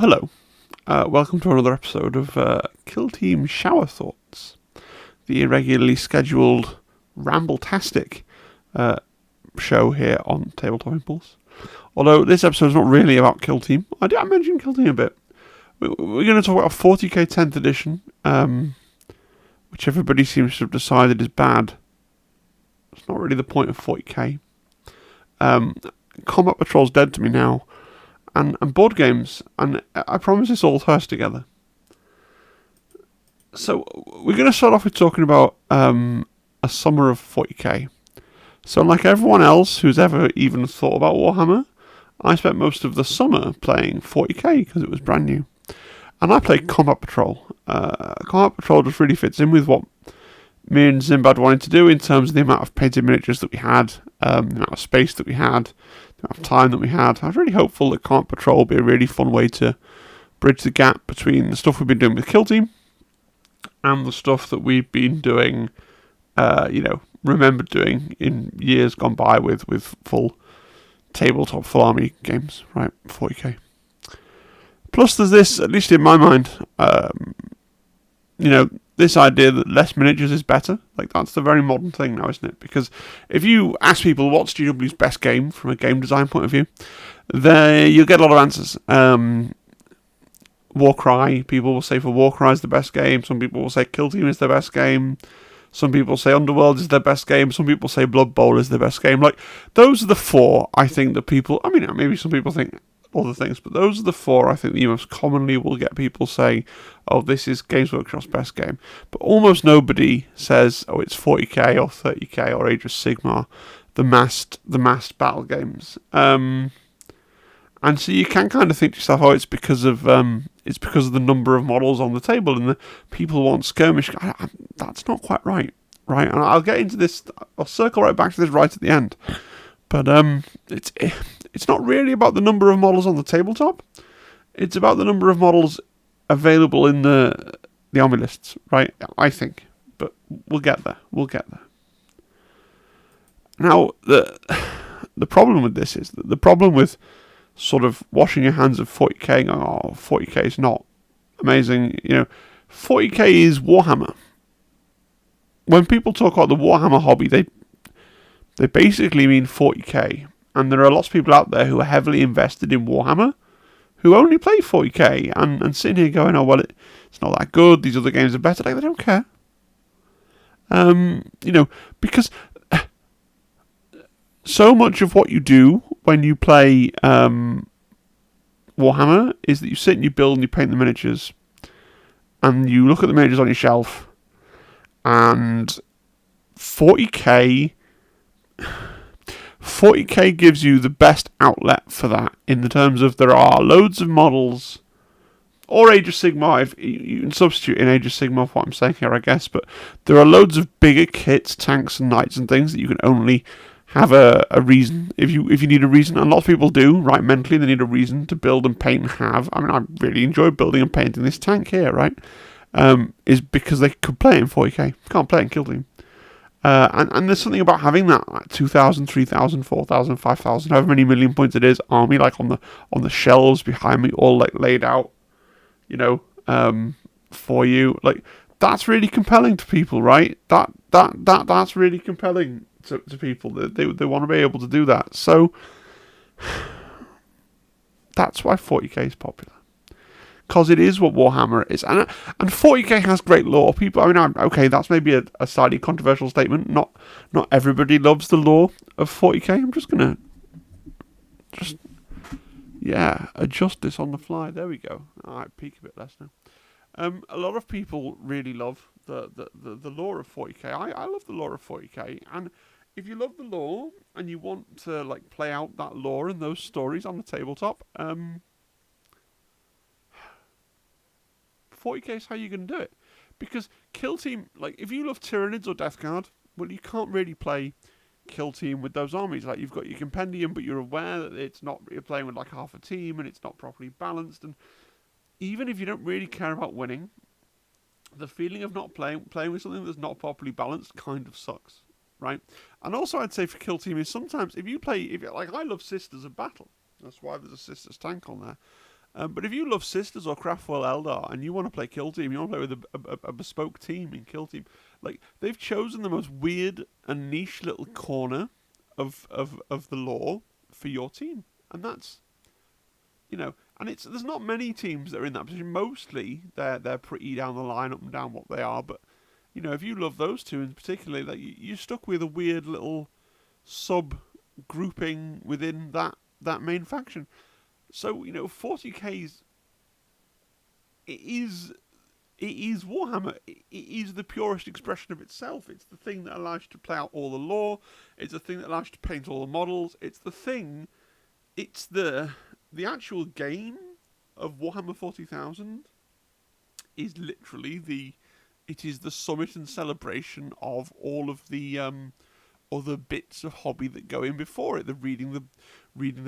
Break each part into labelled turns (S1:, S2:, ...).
S1: Hello, welcome to another episode of Kill Team Shower Thoughts, the irregularly scheduled ramble-tastic show here on Tabletop Impulse. Although this episode is not really about Kill Team. I mentioned Kill Team a bit. We're going to talk about 40k 10th edition, which everybody seems to have decided is bad. It's not really the point of 40k. Combat Patrol's dead to me now. And board games, and I promise this all ties together. So we're going to start off with talking about a summer of 40k. So like everyone else who's ever even thought about Warhammer, I spent most of the summer playing 40k because it was brand new. And I played Combat Patrol. Combat Patrol just really fits in with what me and Zimbad wanted to do in terms of the amount of painted miniatures that we had, the amount of space that we had, the amount of time that we had. I was really hopeful that Combat Patrol will be a really fun way to bridge the gap between the stuff we've been doing with Kill Team and the stuff that we've been doing, remembered doing in years gone by with full tabletop, full army games, right? 40k. Plus, there's this, at least in my mind, this idea that less miniatures is better. Like, that's the very modern thing now, isn't it? Because if you ask people what's GW's best game from a game design point of view, you'll get a lot of answers. Warcry, people will say for Warcry is the best game. Some people will say Kill Team is the best game. Some people say Underworld is their best game. Some people say Blood Bowl is the best game. Like, those are the four, I think, that people... I mean, maybe some people think other things, but those are the four I think that you most commonly will get people saying, oh, this is Games Workshop's best game. But almost nobody says, oh, it's 40k or 30k or Age of Sigmar, the massed battle games. And so you can kind of think to yourself, oh, it's because of the number of models on the table and the people want skirmish. That's not quite right? And I'll get into this. I'll circle right back to this right at the end. But it's not really about the number of models on the tabletop. It's about the number of models available in the army lists, right? I think. But we'll get there. Now, the problem with this is that the problem with sort of washing your hands of 40k and going, oh, 40k is not amazing. 40k is Warhammer. When people talk about the Warhammer hobby, they basically mean 40k. And there are lots of people out there who are heavily invested in Warhammer who only play 40k and sitting here going, oh, well, it's not that good. These other games are better. Like, they don't care. Because so much of what you do when you play Warhammer is that you sit and you build and you paint the miniatures and you look at the miniatures on your shelf, and 40k gives you the best outlet for that in the terms of there are loads of models, or Age of Sigmar, if you can substitute in Age of Sigmar for what I'm saying here, I guess, but there are loads of bigger kits, tanks and knights and things that you can only have a reason, if you need a reason, and a lot of people do, right, mentally, they need a reason to build and paint and have. I mean, I really enjoy building and painting this tank here, right, is because they could play it in 40k, can't play it in Kill Team. And there's something about having that like 2,000, 3,000, 4,000, 5,000, however many million points it is, army like on the shelves behind me, all like laid out, for you. Like, that's really compelling to people, right? That's really compelling to people. They want to be able to do that. So that's why 40k is popular. Because it is what Warhammer is. And 40k has great lore. People, I mean, okay, that's maybe a slightly controversial statement. Not everybody loves the lore of 40k. I'm just going to adjust this on the fly. There we go. Alright, peak a bit less now. A lot of people really love the lore of 40k. I love the lore of 40k. And if you love the lore and you want to like play out that lore and those stories on the tabletop, 40k is how you're going to do it. Because Kill Team, like, if you love Tyranids or Death Guard, well, you can't really play Kill Team with those armies. Like, you've got your Compendium, but you're aware that it's not, you're playing with like half a team and it's not properly balanced. And even if you don't really care about winning, the feeling of not playing with something that's not properly balanced kind of sucks, right? And also, I'd say for Kill Team is sometimes if I love Sisters of Battle. That's why there's a Sisters tank on there. But if you love Sisters or Craftwell Eldar and you want to play Kill Team, you want to play with a bespoke team in Kill Team, like they've chosen the most weird and niche little corner of the lore for your team, and that's, and there's not many teams that are in that position. Mostly they're pretty down the line, up and down what they are. But if you love those two in particular, like you're stuck with a weird little sub grouping within that main faction. So 40K's it is Warhammer. It is the purest expression of itself. It's the thing that allows you to play out all the lore. It's the thing that allows you to paint all the models. It's the actual game of Warhammer 40,000 is literally it is the summit and celebration of all of the other bits of hobby that go in before it. The reading the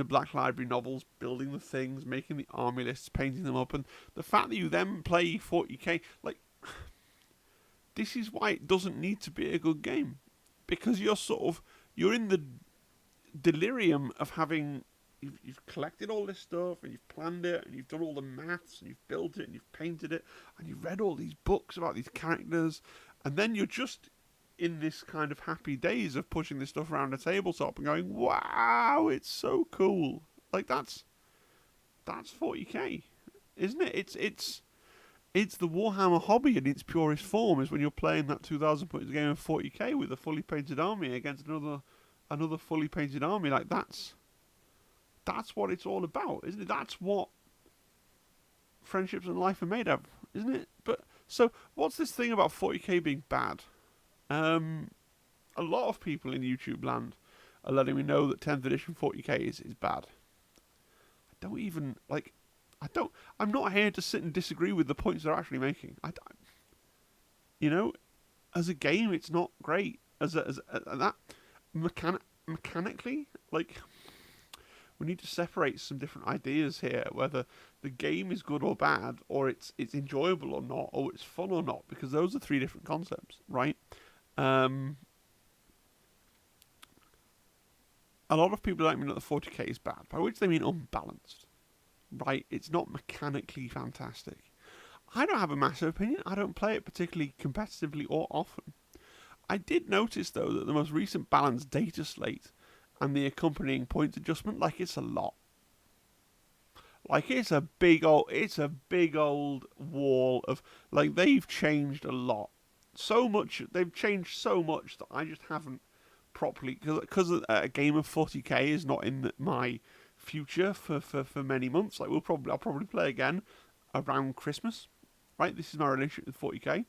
S1: Black Library novels, building the things, making the army lists, painting them up, and the fact that you then play 40k, like, this is why it doesn't need to be a good game, because you're in the delirium of having you've collected all this stuff and you've planned it and you've done all the maths and you've built it and you've painted it and you've read all these books about these characters, and then you're just in this kind of happy days of pushing this stuff around a tabletop and going, wow, it's so cool. Like that's 40k, isn't it? It's the Warhammer hobby in its purest form, is when you're playing that 2,000 points game of 40k with a fully painted army against another fully painted army. Like that's what it's all about, isn't it? That's what friendships and life are made of, isn't it? But so what's this thing about 40k being bad? A lot of people in YouTube land are letting me know that 10th edition 40k is bad. I'm not here to sit and disagree with the points they're actually making. As a game, it's not great. Mechanically, like, we need to separate some different ideas here, whether the game is good or bad, or it's enjoyable or not, or it's fun or not, because those are three different concepts, right? A lot of people don't mean that the 40k is bad, by which they mean unbalanced, right? It's not mechanically fantastic. I don't have a massive opinion. I don't play it particularly competitively or often. I did notice, though, that the most recent balanced data slate and the accompanying point adjustment, like, it's a lot. Like, it's a big old wall of, like, they've changed a lot. So much, they've changed so much that I just haven't properly, because a game of 40k is not in my future for many months. Like, I'll probably play again around Christmas, right? This is my relationship with 40k.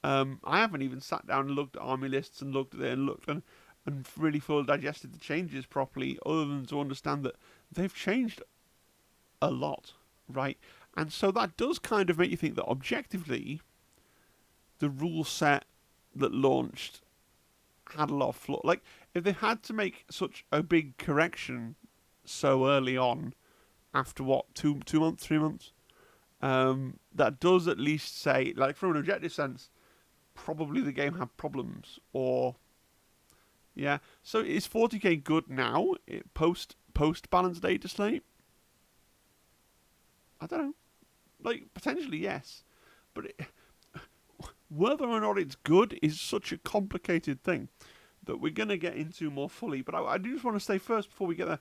S1: I haven't even sat down and looked at army lists and looked at it and really fully digested the changes properly, other than to understand that they've changed a lot, right? And so that does kind of make you think that objectively, the rule set that launched had a lot of flaw. Like, if they had to make such a big correction so early on, after what, 2 months, 3 months, that does at least say, like, from an objective sense, probably the game had problems, or yeah. So is 40k good now? Post balanced data slate? I don't know. Like, potentially yes, but whether or not it's good is such a complicated thing that we're going to get into more fully. But I do just want to say first, before we get there,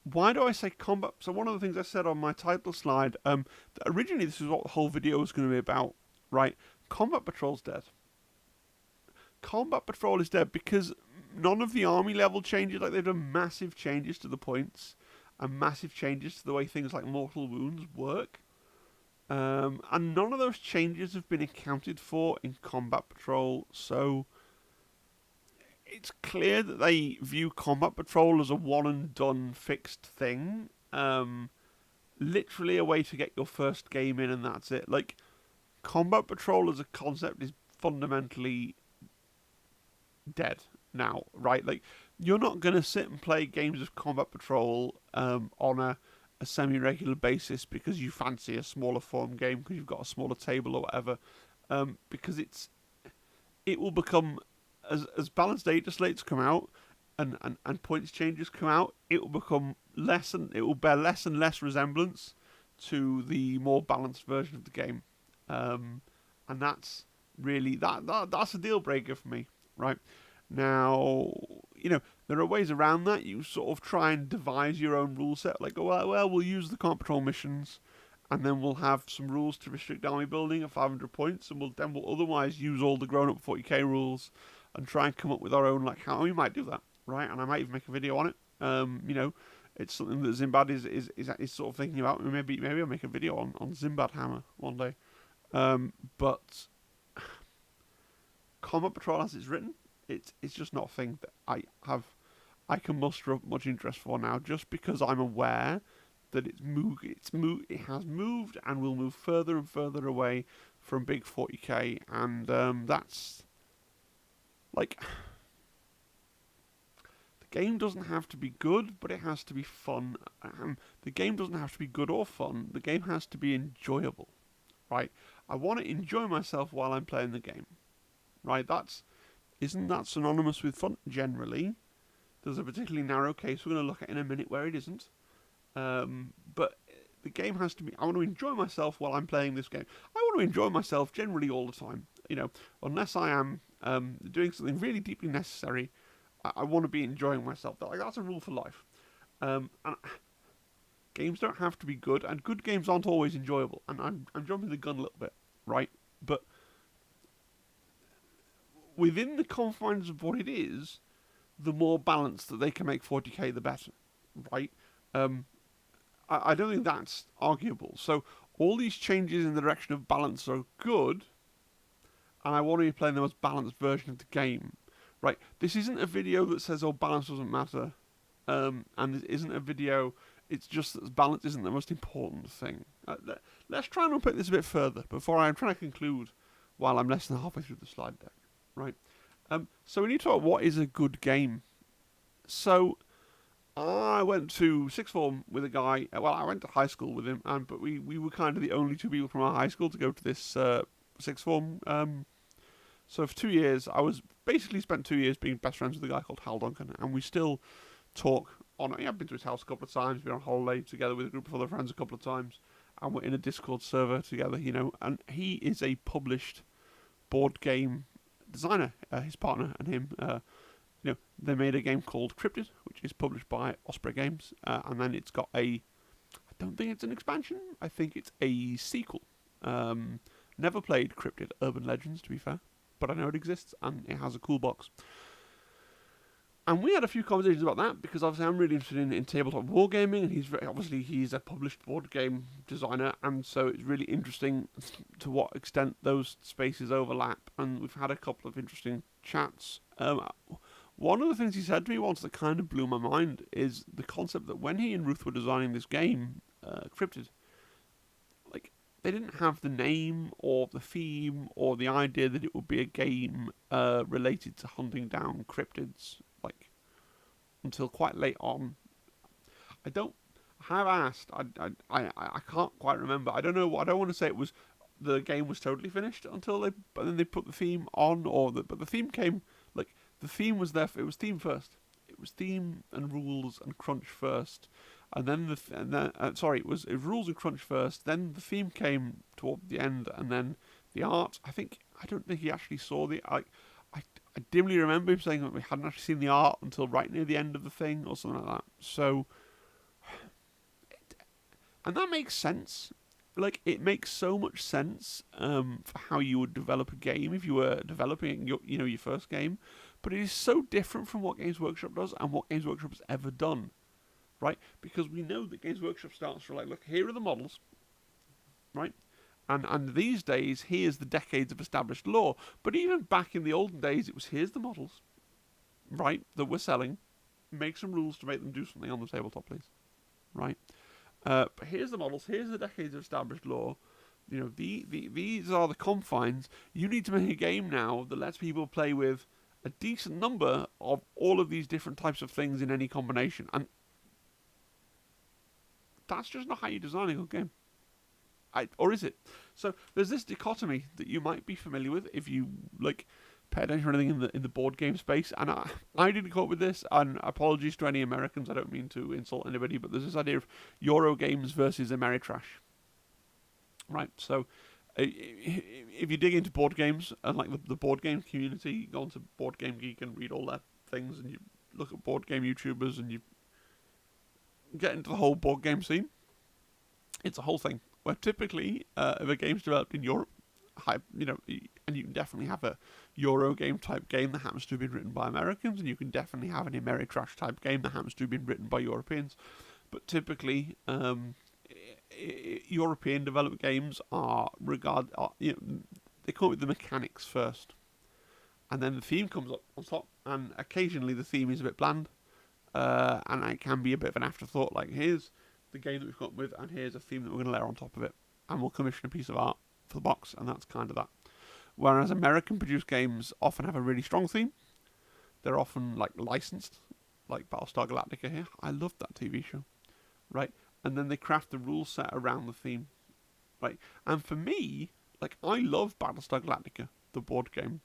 S1: why do I say combat? So one of the things I said on my title slide, originally this is what the whole video was going to be about, right? Combat Patrol's dead. Combat Patrol is dead because none of the army level changes, like, they've done massive changes to the points and massive changes to the way things like mortal wounds work. And none of those changes have been accounted for in Combat Patrol, so it's clear that they view Combat Patrol as a one-and-done fixed thing. Literally a way to get your first game in and that's it. Like, Combat Patrol as a concept is fundamentally dead now, right? Like, you're not going to sit and play games of Combat Patrol on a semi-regular basis because you fancy a smaller form game, because you've got a smaller table or whatever, because it will become, as balanced data slates come out and points changes come out, it will become it will bear less and less resemblance to the more balanced version of the game, and that's really that's a deal breaker for me, right? Now, there are ways around that. You sort of try and devise your own rule set, like, well, we'll use the comp patrol missions, and then we'll have some rules to restrict army building at 500 points, and we'll otherwise use all the grown-up 40k rules and try and come up with our own, like, how we might do that, right? And I might even make a video on it. It's something that Zimbad is sort of thinking about. Maybe I'll make a video on Zimbad Hammer one day. But Combat Patrol, as it's written, it's just not a thing that I can muster up much interest for now, just because I'm aware that it has moved and will move further and further away from big 40k, and that's like, the game doesn't have to be good, but it has to be fun. The game doesn't have to be good or fun. The game has to be enjoyable, right? I want to enjoy myself while I'm playing the game, right? Isn't that synonymous with fun? Generally, there's a particularly narrow case we're going to look at in a minute where it isn't. But the game has to be. I want to enjoy myself while I'm playing this game. I want to enjoy myself generally all the time. Unless I am doing something really deeply necessary, I want to be enjoying myself. That's a rule for life. And games don't have to be good, and good games aren't always enjoyable. And I'm jumping the gun a little bit, right? But within the confines of what it is, the more balanced that they can make 40k, the better, right? I don't think that's arguable. So all these changes in the direction of balance are good, and I want to be playing the most balanced version of the game, right? This isn't a video that says, balance doesn't matter, and it isn't a video, it's just that balance isn't the most important thing. Let's try and unpick this a bit further before I'm trying to conclude while I'm less than halfway through the slide deck, right? So we need to talk about what is a good game. So I went to sixth form with a guy. Well, I went to high school with him, but we were kind of the only two people from our high school to go to this sixth form. So for 2 years, I was basically spent 2 years being best friends with a guy called Hal Duncan, and we still talk on. I've been to his house a couple of times. Been on holiday together with a group of other friends a couple of times, and we're in a Discord server together. And he is a published board game designer. His partner and him. They made a game called Cryptid, which is published by Osprey Games, and then it's got I don't think it's an expansion, I think it's a sequel. Never played Cryptid Urban Legends, to be fair, but I know it exists, and it has a cool box. And we had a few conversations about that, because obviously I'm really interested in tabletop wargaming, and he's a published board game designer, and so it's really interesting to what extent those spaces overlap, and we've had a couple of interesting chats. One of the things he said to me once that kind of blew my mind is the concept that when he and Ruth were designing this game, Cryptid, like, they didn't have the name or the theme or the idea that it would be a game related to hunting down cryptids, like, until quite late on. I have asked, I can't quite remember. I don't know. I don't want to say it was the game was totally finished but then they put the theme on, but the theme came, like, the theme was there. It was theme first. It was theme and rules and crunch first, and then it was rules and crunch first. Then the theme came toward the end, and then the art. I don't think he actually saw the. I dimly remember him saying that we hadn't actually seen the art until right near the end of the thing or something like that. So, and that makes sense. Like, it makes so much sense for how you would develop a game if you were developing your first game, but it is so different from what Games Workshop does and what Games Workshop has ever done, right? Because we know that Games Workshop starts from, like, look, here are the models, right? And these days, here's the decades of established lore. But even back in the olden days, it was, here's the models, right, that we're selling. Make some rules to make them do something on the tabletop, please, right? But here's the models, here's the decades of established lore. These are the confines. You need to make a game now that lets people play with a decent number of all of these different types of things in any combination. And that's just not how you design a good game. Or is it? So there's this dichotomy that you might be familiar with if you, like, pay attention to anything in the board game space. And I didn't come up with this, and apologies to any Americans, I don't mean to insult anybody, but there's this idea of Euro games versus Ameritrash, right? So if you dig into board games and like the board game community, you go onto Board Game Geek and read all their things, and you look at board game YouTubers, and you get into the whole board game scene. It's a whole thing where typically, if a game's developed in Europe, and you can definitely have a Euro game type game that happens to have been written by Americans, and you can definitely have an Ameritrash type game that happens to have been written by Europeans. But typically, European developed games they come up with the mechanics first, and then the theme comes up on top. And occasionally, the theme is a bit bland, and it can be a bit of an afterthought. Like, here's the game that we've come up with, and here's a theme that we're going to layer on top of it, and we'll commission a piece of art for the box, and that's kind of that. Whereas American-produced games often have a really strong theme. They're often like licensed, like Battlestar Galactica here. I loved that TV show, right? And then they craft the rule set around the theme, right? And for me, like, I love Battlestar Galactica, the board game.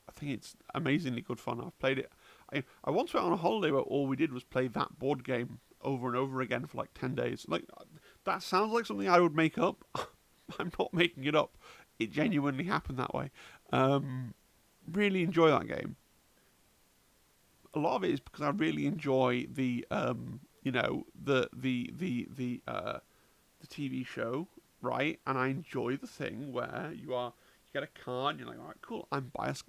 S1: I think it's amazingly good fun. I've played it. I once went on a holiday where all we did was play that board game over and over again for like 10 days. Like, that sounds like something I would make up. I'm not making it up. It genuinely happened that way. Really enjoy that game. A lot of it is because I really enjoy the TV show, right? And I enjoy the thing where you get a card and you're like, all right, cool, I'm Gaius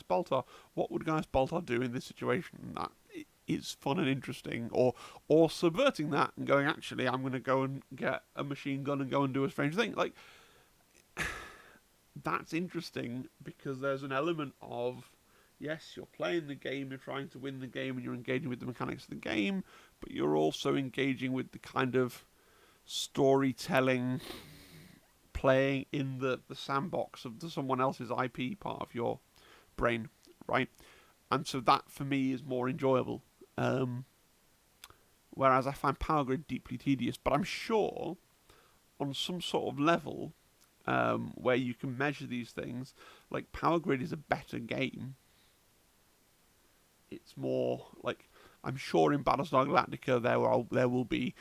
S1: Baltar. What would Gaius Baltar do in this situation? And that is fun and interesting. Or subverting that and going, actually, I'm going to go and get a machine gun and go and do a strange thing. Like, that's interesting because there's an element of, yes, you're playing the game, you're trying to win the game, and you're engaging with the mechanics of the game, but you're also engaging with the kind of storytelling, playing in the sandbox of someone else's IP part of your brain, right? And so that, for me, is more enjoyable. Whereas I find Power Grid deeply tedious, but I'm sure on some sort of level where you can measure these things, like, Power Grid is a better game. It's more like, I'm sure in Battlestar Galactica there will be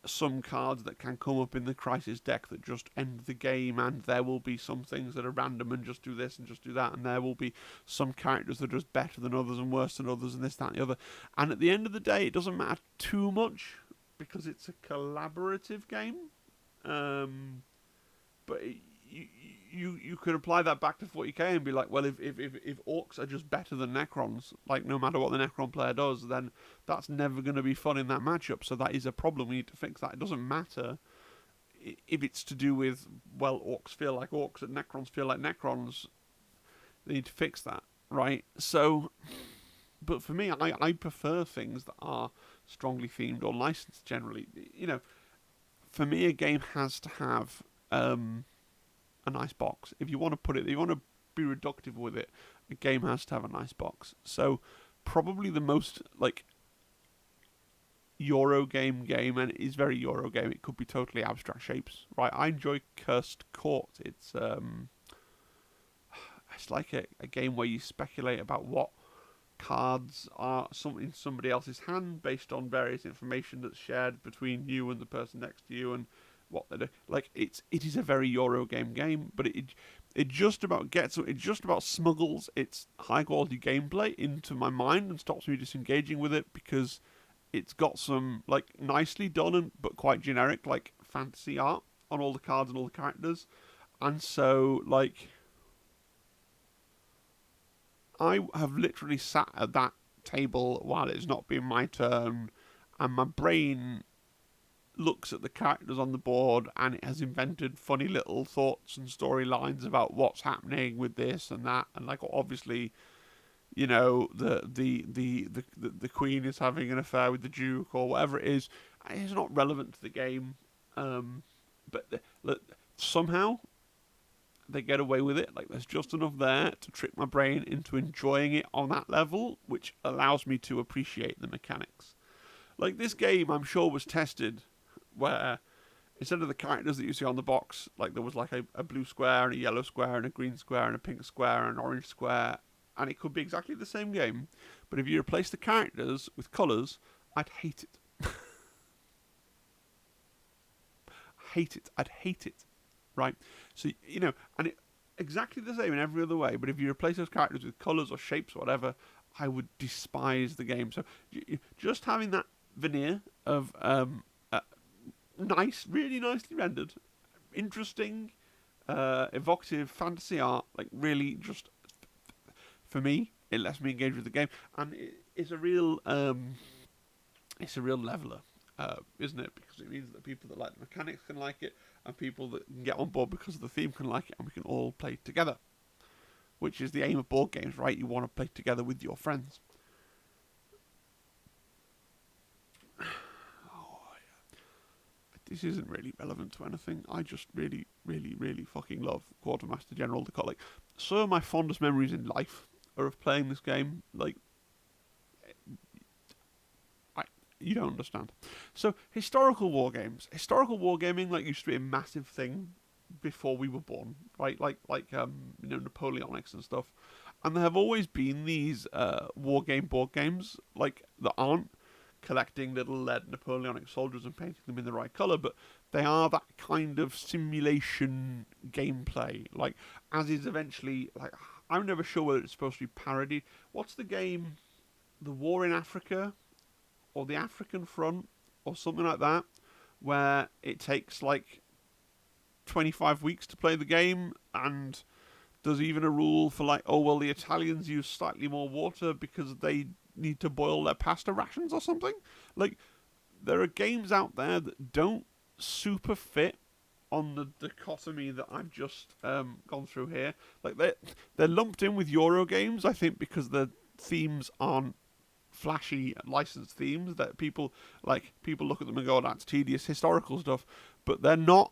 S1: some cards that can come up in the Crisis deck that just end the game, and there will be some things that are random and just do this and just do that, and there will be some characters that are just better than others and worse than others and this, that, and the other. And at the end of the day, it doesn't matter too much because it's a collaborative game. But you could apply that back to 40k and be like, well, if orcs are just better than Necrons, like, no matter what the Necron player does, then that's never going to be fun in that matchup. So that is a problem. We need to fix that. It doesn't matter if it's to do with, well, orcs feel like orcs and Necrons feel like Necrons. They need to fix that, right? So, but for me, I prefer things that are strongly themed or licensed generally. You know, for me, a game has to have a nice box. If you want to be reductive with it, a game has to have a nice box. So probably the most like Euro game, and it is very Euro game. It could be totally abstract shapes, right? I enjoy Cursed Court. It's like a game where you speculate about what cards are in somebody else's hand based on various information that's shared between you and the person next to you and what they do. Like, it is a very Euro game, but it just about smuggles its high quality gameplay into my mind and stops me disengaging with it because it's got some like nicely done but quite generic like fantasy art on all the cards and all the characters, and so like I have literally sat at that table while it's not been my turn, and my brain looks at the characters on the board and it has invented funny little thoughts and storylines about what's happening with this and that, and like, obviously, you know, the queen is having an affair with the duke or whatever it is. It's not relevant to the game, but somehow they get away with it. Like, there's just enough there to trick my brain into enjoying it on that level, which allows me to appreciate the mechanics. Like, this game, I'm sure, was tested where instead of the characters that you see on the box, like, there was like a blue square and a yellow square and a green square and a pink square and an orange square, and it could be exactly the same game, but if you replace the characters with colours, I'd hate it. hate it. I'd hate it, right? So, and it exactly the same in every other way, but if you replace those characters with colours or shapes or whatever, I would despise the game. So just having that veneer of nice, really nicely rendered, interesting, evocative fantasy art, like really just, for me, it lets me engage with the game, and it's a real leveler, isn't it? Because it means that people that like the mechanics can like it, and people that can get on board because of the theme can like it, and we can all play together, which is the aim of board games, right? You want to play together with your friends. Oh, yeah. This isn't really relevant to anything. I just really, really, really fucking love Quartermaster General. Like, some of my fondest memories in life are of playing this game. Like, you don't understand. So, historical war games. Historical wargaming like used to be a massive thing before we were born, right? Like Napoleonics and stuff. And there have always been these war game board games like that aren't collecting little lead Napoleonic soldiers and painting them in the right colour, but they are that kind of simulation gameplay. Like, as is eventually, like, I'm never sure whether it's supposed to be parodied. What's the game? The War in Africa? Or the African Front? Or something like that? Where it takes, like, 25 weeks to play the game, and there's even a rule for, like, oh, well, the Italians use slightly more water because they need to boil their pasta rations or something. Like, there are games out there that don't super fit on the dichotomy that I've just gone through here. Like, they're lumped in with Euro games, I think, because the themes aren't flashy licensed themes that people look at them and go, oh, that's tedious historical stuff, but they're not.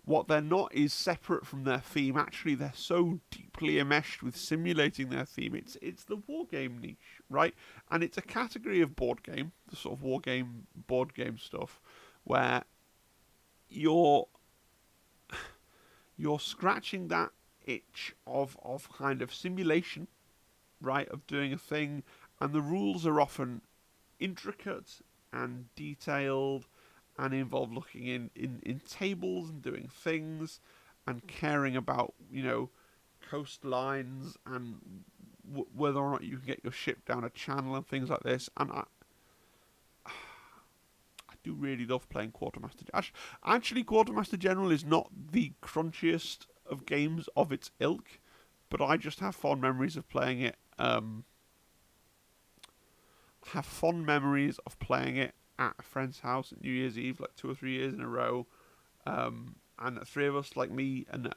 S1: What they're not is separate from their theme. Actually, they're so deeply enmeshed with simulating their theme. It's the war game niche, right? And it's a category of board game, the sort of war game, board game stuff, where you're scratching that itch of kind of simulation, right? Of doing a thing, and the rules are often intricate and detailed, and involve looking in tables and doing things and caring about, coastlines and whether or not you can get your ship down a channel and things like this. And I do really love playing Quartermaster. Actually, Quartermaster General is not the crunchiest of games of its ilk, but I just have fond memories of playing it. At a friend's house at New Year's Eve, like 2 or 3 years in a row, and the three of us, like me and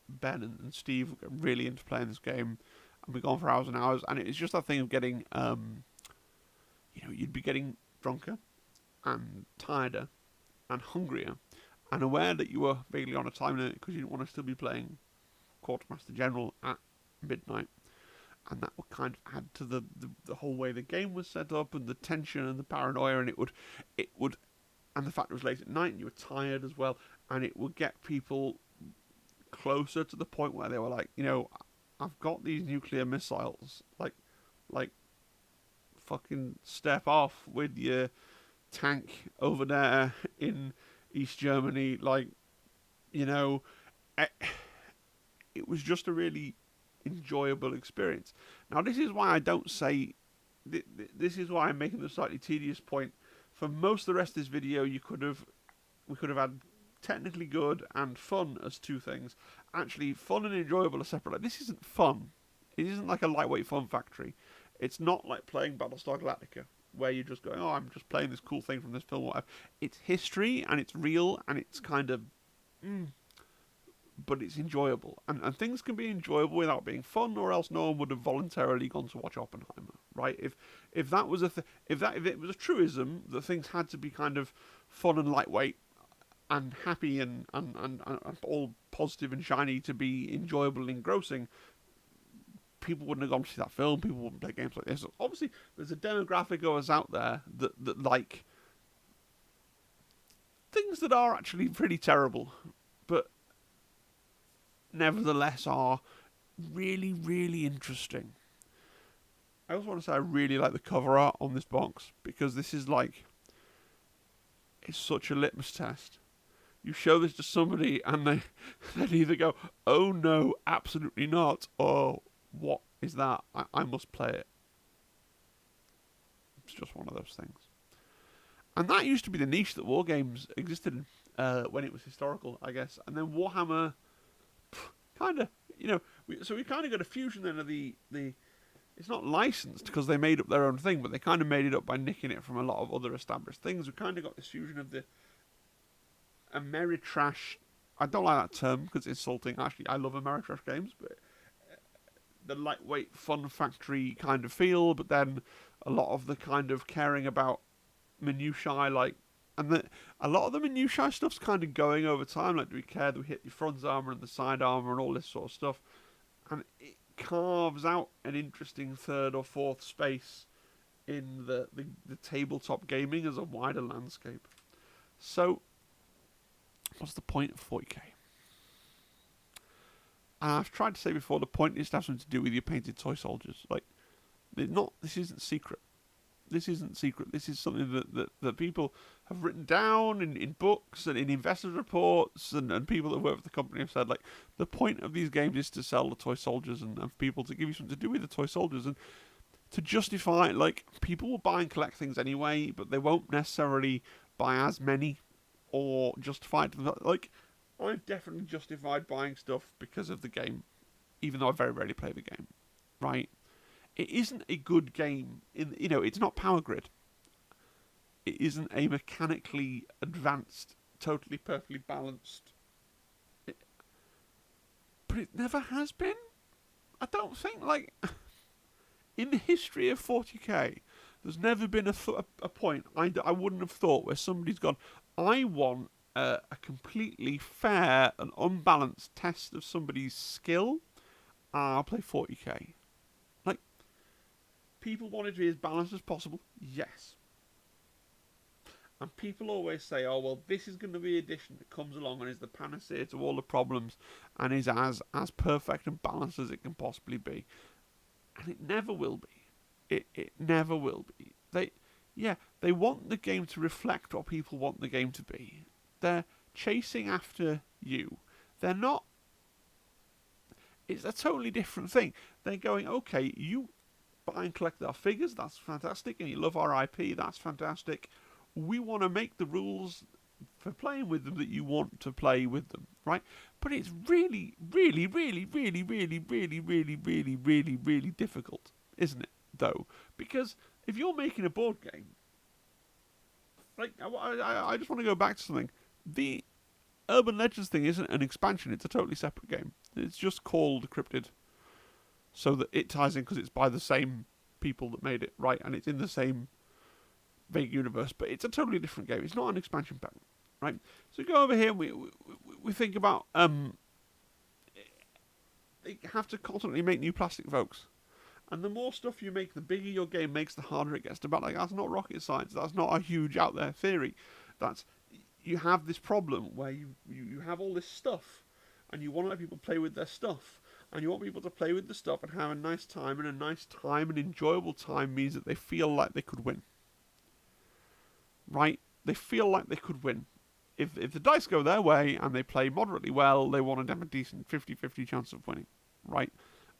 S1: Ben and Steve, were really into playing this game, and we'd gone for hours and hours, and it's just that thing of getting, you'd be getting drunker, and tireder, and hungrier, and aware that you were vaguely on a time limit because you didn't want to still be playing Quartermaster General at midnight. And that would kind of add to the whole way the game was set up, and the tension and the paranoia, and it would, and the fact it was late at night and you were tired as well, and it would get people closer to the point where they were like, I've got these nuclear missiles, like, fucking step off with your tank over there in East Germany, it was just a really enjoyable experience. Now, this is why I don't say. This is why I'm making the slightly tedious point. For most of the rest of this video, we could have had technically good and fun as two things. Actually, fun and enjoyable are separate. Like, this isn't fun. It isn't like a lightweight fun factory. It's not like playing Battlestar Galactica, where you're just going, oh, I'm just playing this cool thing from this film. Whatever. It's history, and it's real, and it's kind of. But it's enjoyable, and things can be enjoyable without being fun, or else no one would have voluntarily gone to watch Oppenheimer, right? If that was if it was a truism that things had to be kind of fun and lightweight and happy and all positive and shiny to be enjoyable and engrossing, people wouldn't have gone to see that film. People wouldn't play games like this. So obviously, there's a demographic of us out there that like things that are actually pretty terrible, but nevertheless are really, really interesting. I also want to say I really like the cover art on this box, because this is like, It's such a litmus test. You show this to somebody and they either go, oh no, absolutely not, or what is that? I must play it. It's just one of those things. And that used to be the niche that war games existed in when it was historical, I guess. And then Warhammer, kind of, so we kind of got a fusion then of the it's not licensed because they made up their own thing, but they kind of made it up by nicking it from a lot of other established things. We kind of got this fusion of the Ameritrash. I don't like that term because it's insulting. Actually, I love Ameritrash games, but the lightweight fun factory kind of feel, but then a lot of the kind of caring about minutiae, and a lot of the minutiae stuff's kind of going over time. Like, do we care? Do we hit the front armor and the side armor and all this sort of stuff? And it carves out an interesting third or fourth space in the tabletop gaming as a wider landscape. So, what's the point of 40k? And I've tried to say before, the point is to have something to do with your painted toy soldiers. This isn't secret. This isn't secret. This is something that people have written down in books and in investors' reports, and people that work for the company have said, the point of these games is to sell the toy soldiers and for people to give you something to do with the toy soldiers, and to justify, people will buy and collect things anyway, but they won't necessarily buy as many or justify it. I've definitely justified buying stuff because of the game, even though I very rarely play the game, right? It isn't a good game. It's not Power Grid. It isn't a mechanically advanced, totally perfectly balanced. But it never has been. I don't think, in the history of 40k, there's never been a point I wouldn't have thought where somebody's gone, I want a completely fair and unbalanced test of somebody's skill. I'll play 40k. People want it to be as balanced as possible, yes. And people always say, oh, well, this is going to be an edition that comes along and is the panacea to all the problems and is as perfect and balanced as it can possibly be. And it never will be. It never will be. They want the game to reflect what people want the game to be. They're chasing after you. They're not... It's a totally different thing. They're going, okay, you buy and collect our figures, that's fantastic, and you love our IP, that's fantastic. We want to make the rules for playing with them that you want to play with them, right? But it's really, really, really, really, really, really, really, really, really, really difficult, isn't it, though? Because if you're making a board game, I just want to go back to something. The Urban Legends thing isn't an expansion, it's a totally separate game. It's just called Cryptid, so that it ties in because it's by the same people that made it, right? And it's in the same vague universe, but it's a totally different game. It's not an expansion pack, right? So we go over here and we think about they have to constantly make new plastic, folks. And the more stuff you make, the bigger your game makes, the harder it gets to battle. That's not rocket science. That's not a huge out there theory. That's you have this problem where you have all this stuff, and you want to let people play with their stuff. And you want people to play with the stuff and have a nice time, and a nice time and enjoyable time means that they feel like they could win. Right? They feel like they could win. If the dice go their way and they play moderately well, they want to have a decent 50-50 chance of winning. Right?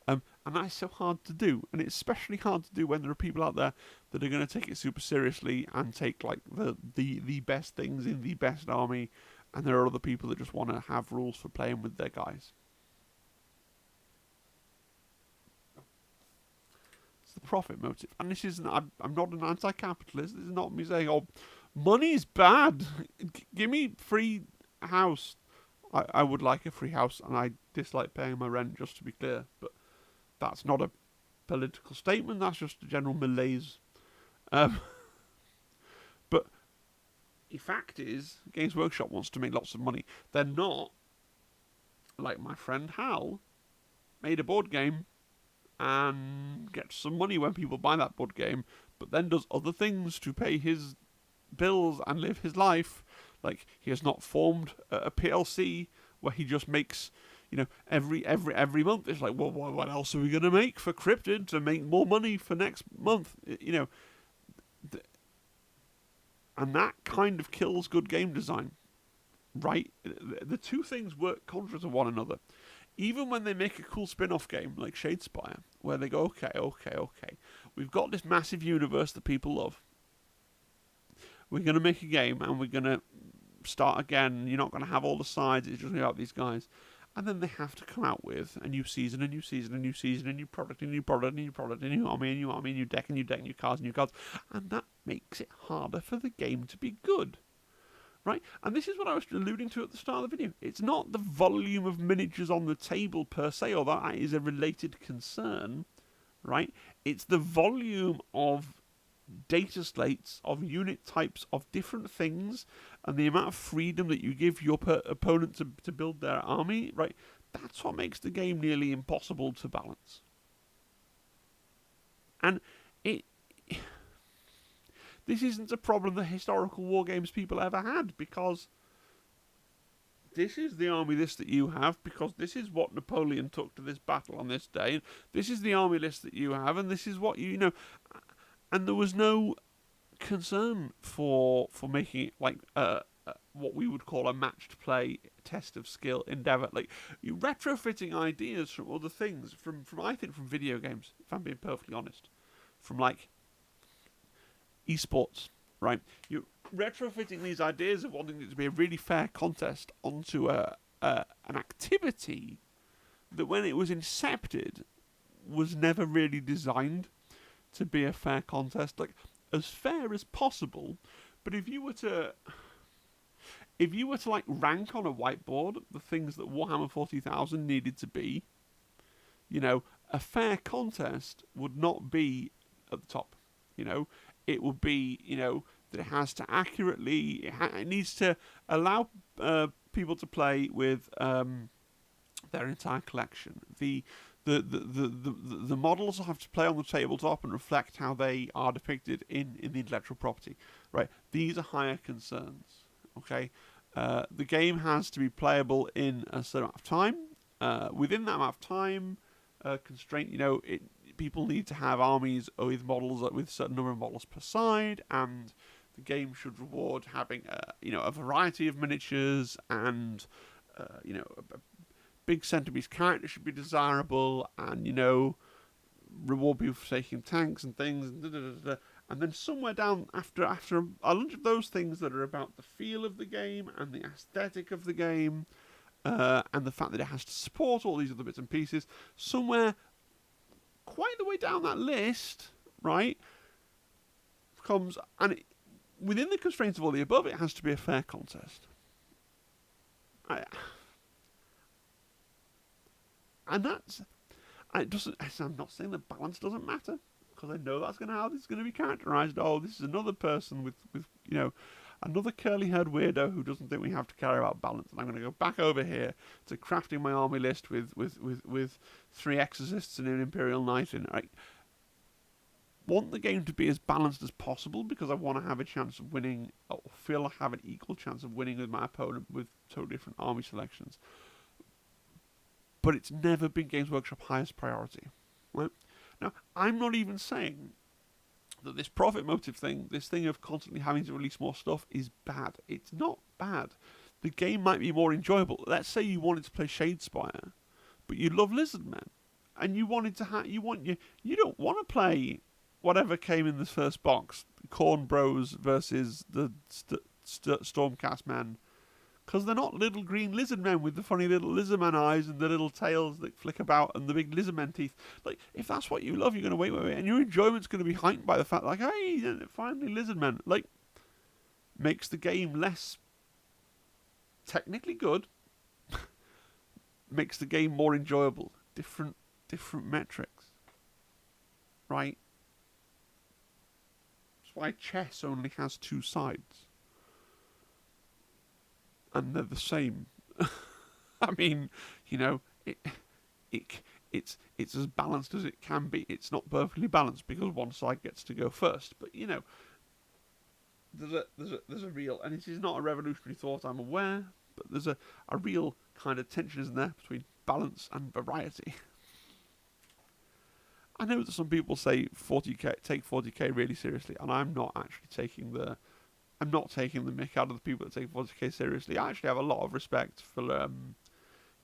S1: And that's so hard to do. And it's especially hard to do when there are people out there that are going to take it super seriously and take the best things in the best army, and there are other people that just want to have rules for playing with their guys. The profit motive, and this isn't. I'm not an anti-capitalist. This is not me saying, "Oh, money's bad. Give me free house." I would like a free house, and I dislike paying my rent. Just to be clear, but that's not a political statement. That's just a general malaise. But the fact is, Games Workshop wants to make lots of money. They're not like my friend Hal made a board game and gets some money when people buy that board game, but then does other things to pay his bills and live his life. He has not formed a PLC where he just makes, every month. It's well, what else are we going to make for Cryptid to make more money for next month? And that kind of kills good game design, right? The two things work contrary to one another. Even when they make a cool spin-off game like Shadespire, where they go, okay, we've got this massive universe that people love. We're going to make a game and we're going to start again. You're not going to have all the sides. It's just about these guys. And then they have to come out with a new season, a new season, a new season, a new product, a new product, a new product, a new army, a new army, a new deck, a new deck, new cards, new cards. And that makes it harder for the game to be good. Right? And this is what I was alluding to at the start of the video. It's not the volume of miniatures on the table per se, although that is a related concern. Right? It's the volume of data slates, of unit types, of different things, and the amount of freedom that you give your opponent to build their army, right? That's what makes the game nearly impossible to balance. And this isn't a problem that historical war games people ever had, because this is the army list that you have, because this is what Napoleon took to this battle on this day, and this is the army list that you have, and this is what you know. And there was no concern for making it like what we would call a matched play test of skill endeavour. Like, you retrofitting ideas from other things, from I think from video games, if I'm being perfectly honest, from like esports, right? You're retrofitting these ideas of wanting it to be a really fair contest onto an activity that, when it was incepted, was never really designed to be a fair contest, like as fair as possible. But if you were to like rank on a whiteboard the things that Warhammer 40,000 needed to be, you know, a fair contest would not be at the top. You know, it would be, you know, that it has to accurately, it needs to allow people to play with their entire collection. The models have to play on the tabletop and reflect how they are depicted in the intellectual property. Right? These are higher concerns. Okay? The game has to be playable in a certain amount of time. Within that amount of time constraint, you know, people need to have armies with models with a certain number of models per side, and the game should reward having a variety of miniatures, and a big centerpiece character should be desirable, and, you know, reward people for taking tanks and things, and then somewhere down after a bunch of those things that are about the feel of the game and the aesthetic of the game, and the fact that it has to support all these other bits and pieces, somewhere quite the way down that list, right, comes, and within the constraints of all the above, it has to be a fair contest. And that's, it doesn't. I'm not saying that balance doesn't matter, because I know that's how this is going to be characterised. Oh, this is another person with another curly-haired weirdo who doesn't think we have to care about balance. And I'm going to go back over here to crafting my army list with 3 exorcists and an imperial knight in it. I want the game to be as balanced as possible, because I want to have a chance of winning, or feel I have an equal chance of winning with my opponent with totally different army selections. But it's never been Games Workshop's highest priority. Right? Now, I'm not even saying that this profit motive thing, this thing of constantly having to release more stuff, is bad. It's not bad. The game might be more enjoyable. Let's say you wanted to play Shadespire, but you love Lizardmen, and you wanted to you don't want to play whatever came in this first box, Corn Bros versus the Stormcast Men. Because they're not little green lizard men with the funny little lizard man eyes and the little tails that flick about and the big lizard man teeth. Like, if that's what you love, you're going to wait, and your enjoyment's going to be heightened by the fact, like, hey, finally lizard men. Like, makes the game less technically good, makes the game more enjoyable. Different metrics. Right? That's why chess only has 2 sides. And they're the same. I mean, you know, it's as balanced as it can be. It's not perfectly balanced because one side gets to go first. But, you know, there's a real, and it is not a revolutionary thought, I'm aware, but there's a real kind of tension, isn't there, between balance and variety. I know that some people say 40k, take 40k really seriously, and I'm not actually taking the I'm not taking the mick out of the people that take 40k seriously. I actually have a lot of respect for,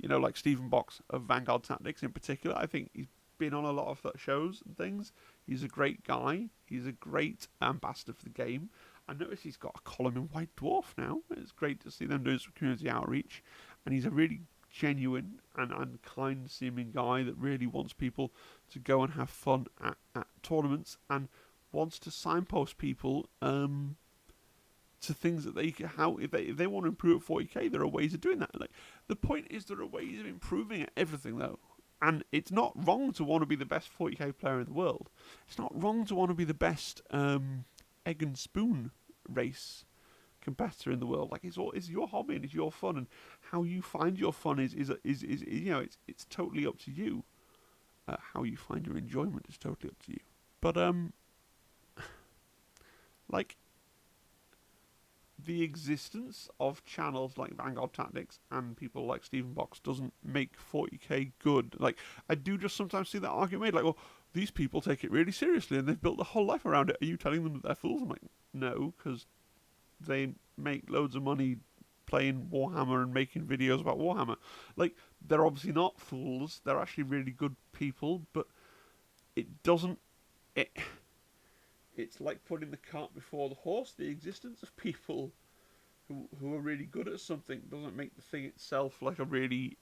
S1: like Stephen Box of Vanguard Tactics in particular. I think he's been on a lot of shows and things. He's a great guy. He's a great ambassador for the game. I notice he's got a column in White Dwarf now. It's great to see them doing some community outreach. And he's a really genuine and kind-seeming guy that really wants people to go and have fun at tournaments and wants to signpost people to things that if they want to improve at 40k, there are ways of doing that. Like, the point is, there are ways of improving at everything, though. And it's not wrong to want to be the best 40k player in the world. It's not wrong to want to be the best egg and spoon race competitor in the world. Like, it's your hobby and it's your fun, and how you find your fun is it's totally up to you. How you find your enjoyment is totally up to you. But like, the existence of channels like Vanguard Tactics and people like Stephen Box doesn't make 40k good. Like, I do just sometimes see that argument made, like, well, these people take it really seriously and they've built their whole life around it. Are you telling them that they're fools? I'm like, no, because they make loads of money playing Warhammer and making videos about Warhammer. Like, they're obviously not fools. They're actually really good people, but it doesn't... It's like putting the cart before the horse. The existence of people who are really good at something doesn't make the thing itself like a really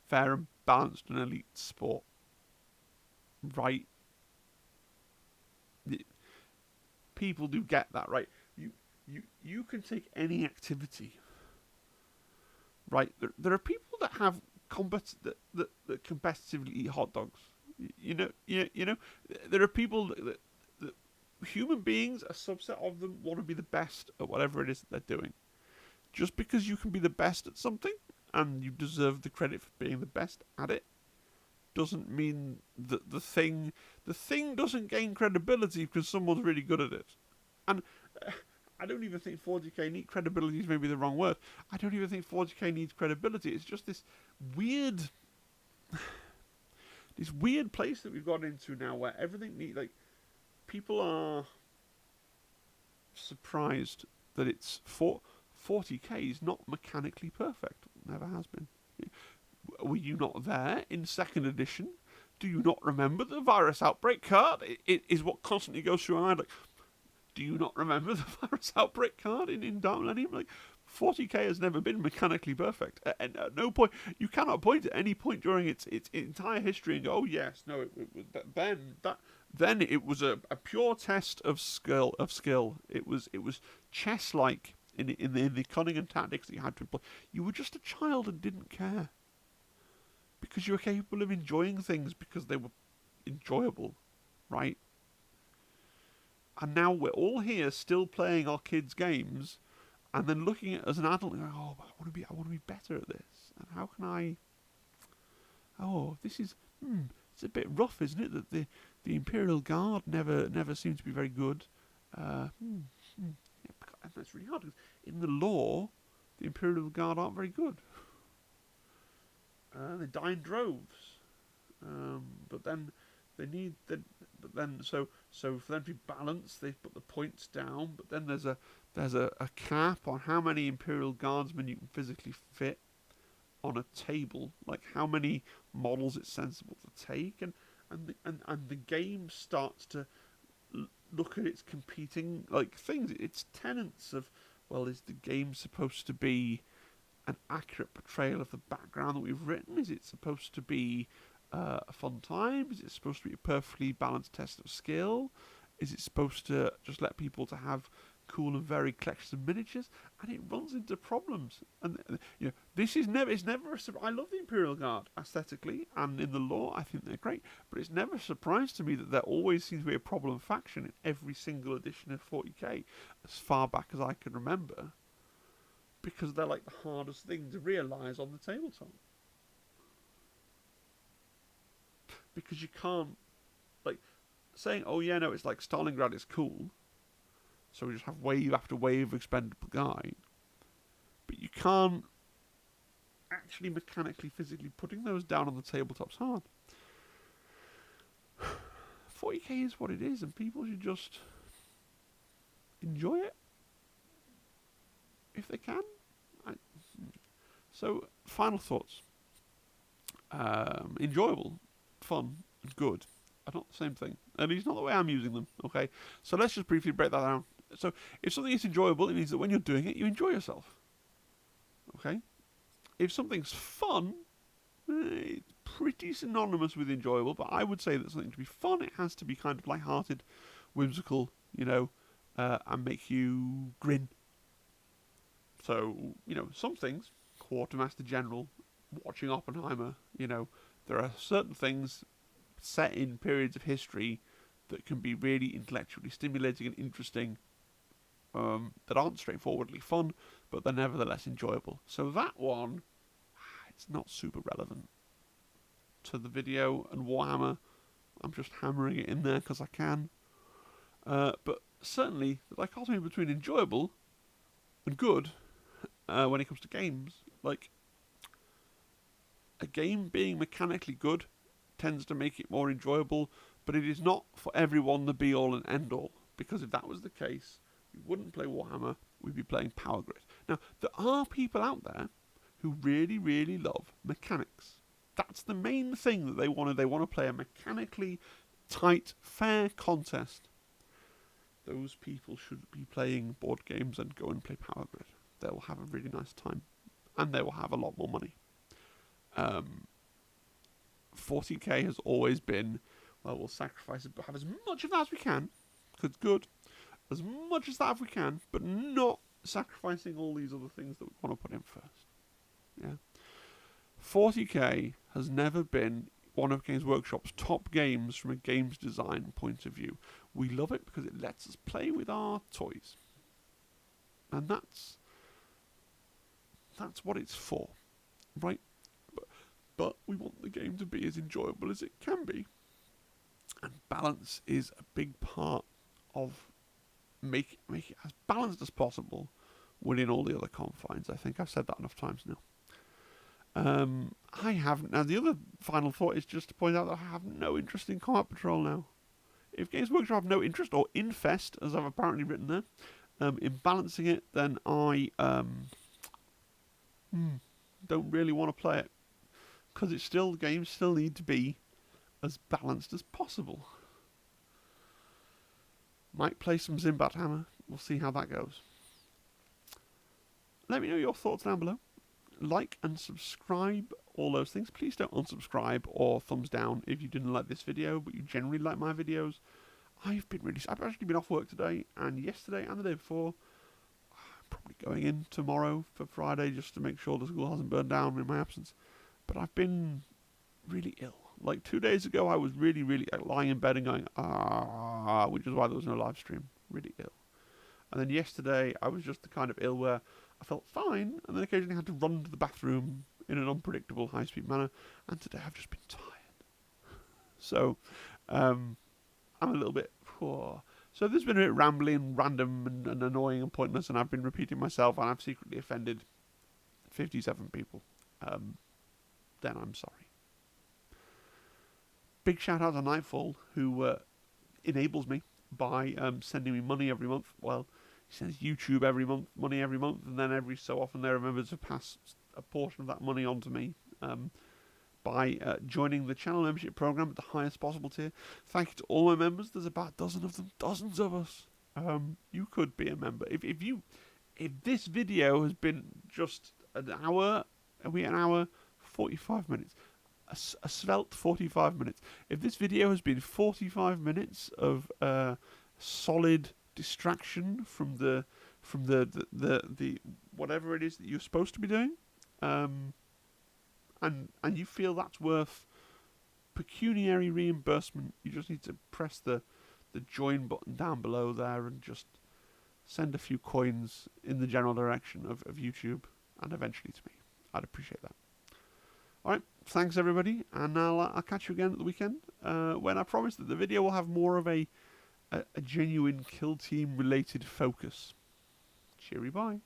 S1: fair and balanced and elite sport. Right? People do get that, right? You can take any activity. Right? There are people that have that competitively eat hot dogs. You know, there are people that human beings, a subset of them, want to be the best at whatever it is that they're doing. Just because you can be the best at something, and you deserve the credit for being the best at it, doesn't mean that the thing doesn't gain credibility because someone's really good at it. And I don't even think 40k needs credibility is maybe the wrong word. I don't even think 40k needs credibility. It's just this weird place that we've got into now where everything needs, like, people are surprised that it's 40k is not mechanically perfect. Never has been. Were you not there in 2nd edition? Do you not remember the virus outbreak card? It is what constantly goes through my mind. Like, do you not remember the virus outbreak card in Dark Millennium? Like, 40k has never been mechanically perfect. And at no point, you cannot point at any point during its entire history and go, oh yes, no, then it was a pure test of skill. It was chess-like in the cunning and tactics that you had to employ. You were just a child and didn't care because you were capable of enjoying things because they were enjoyable, right? And now we're all here still playing our kids' games, and then looking at it as an adult and going, oh, I want to be better at this. And how can I? Oh, this is it's a bit rough, isn't it? That the Imperial Guard never seemed to be very good. Yeah, and that's really hard because in the lore, the Imperial Guard aren't very good. They die in droves, but then they need so for them to be balanced, they put the points down. But then there's a cap on how many Imperial Guardsmen you can physically fit on a table, like how many models it's sensible to take, and the game starts to look at its competing like things, its tenets of, well, is the game supposed to be an accurate portrayal of the background that we've written? Is it supposed to be a fun time? Is it supposed to be a perfectly balanced test of skill? Is it supposed to just let people to have cool and varied collections of miniatures? And it runs into problems. And this is never. It's never. I love the Imperial Guard aesthetically and in the lore. I think they're great, but it's never a surprise to me that there always seems to be a problem faction in every single edition of 40k, as far back as I can remember, because they're like the hardest thing to realise on the tabletop. Because you can't, like, saying, oh yeah, no, it's like Stalingrad is cool, so we just have wave after wave of expendable guy, but you can't actually mechanically, physically putting those down on the tabletop's hard. 40k is what it is, and people should just enjoy it. if they can. So, final thoughts. Enjoyable, fun, and good are not the same thing. At least not the way I'm using them, okay? So let's just briefly break that down. So, if something is enjoyable, it means that when you're doing it, you enjoy yourself. Okay? If something's fun, it's pretty synonymous with enjoyable, but I would say that something to be fun, it has to be kind of light-hearted, whimsical, and make you grin. So, some things, Quartermaster General, watching Oppenheimer, there are certain things set in periods of history that can be really intellectually stimulating and interesting, that aren't straightforwardly fun, but they're nevertheless enjoyable. So that one, it's not super relevant to the video and Warhammer. I'm just hammering it in there because I can. But certainly, the dichotomy between enjoyable and good, when it comes to games, like, a game being mechanically good tends to make it more enjoyable, but it is not for everyone the be-all and end-all, because if that was the case, we wouldn't play Warhammer, we'd be playing Power Grid. Now, there are people out there who really, really love mechanics. That's the main thing that they want to. They want to play a mechanically tight, fair contest. Those people should be playing board games and go and play Power Grid. They will have a really nice time, and they will have a lot more money. 40k has always been, well, we'll sacrifice it, but have as much of that as we can, because good, as much as that as we can, but not sacrificing all these other things that we want to put in first. Yeah. 40k has never been one of Games Workshop's top games from a games design point of view. We love it because it lets us play with our toys. And that's what it's for, right? But we want the game to be as enjoyable as it can be. And balance is a big part of make it as balanced as possible within all the other confines. I think I've said that enough times now. I haven't. Now, the other final thought is just to point out that I have no interest in Combat Patrol now. If Games Workshop have no interest, or infest, as I've apparently written there, in balancing it, then I don't really want to play it. Because games still need to be as balanced as possible. Might play some Zimbat Hammer. We'll see how that goes. Let me know your thoughts down below. Like and subscribe, all those things. Please don't unsubscribe or thumbs down if you didn't like this video, but you generally like my videos. I've actually been off work today, and yesterday, and the day before. I'm probably going in tomorrow for Friday just to make sure the school hasn't burned down in my absence. But I've been really ill. Like 2 days ago, I was really, really lying in bed and going, which is why there was no live stream. Really ill. And then yesterday, I was just the kind of ill where I felt fine, and then occasionally had to run to the bathroom in an unpredictable, high-speed manner. And today, I've just been tired. So, I'm a little bit poor. So this has been a bit rambling, random, and annoying and pointless, and I've been repeating myself, and I've secretly offended 57 people. Then I'm sorry. Big shout out to Nightfall, who enables me by sending me money every month. Well, he sends YouTube money every month, and then every so often they remember to pass a portion of that money on to me by joining the channel membership program at the highest possible tier. Thank you to all my members. There's about a dozen of them, dozens of us. You could be a member. If this video has been just an hour, are we an hour? 45 minutes. A svelte 45 minutes. If this video has been 45 minutes of solid distraction from the whatever it is that you're supposed to be doing, and you feel that's worth pecuniary reimbursement, you just need to press the join button down below there and just send a few coins in the general direction of YouTube and eventually to me. I'd appreciate that. Alright, thanks everybody, and I'll catch you again at the weekend, when I promise that the video will have more of a genuine kill team related focus. Cheery bye.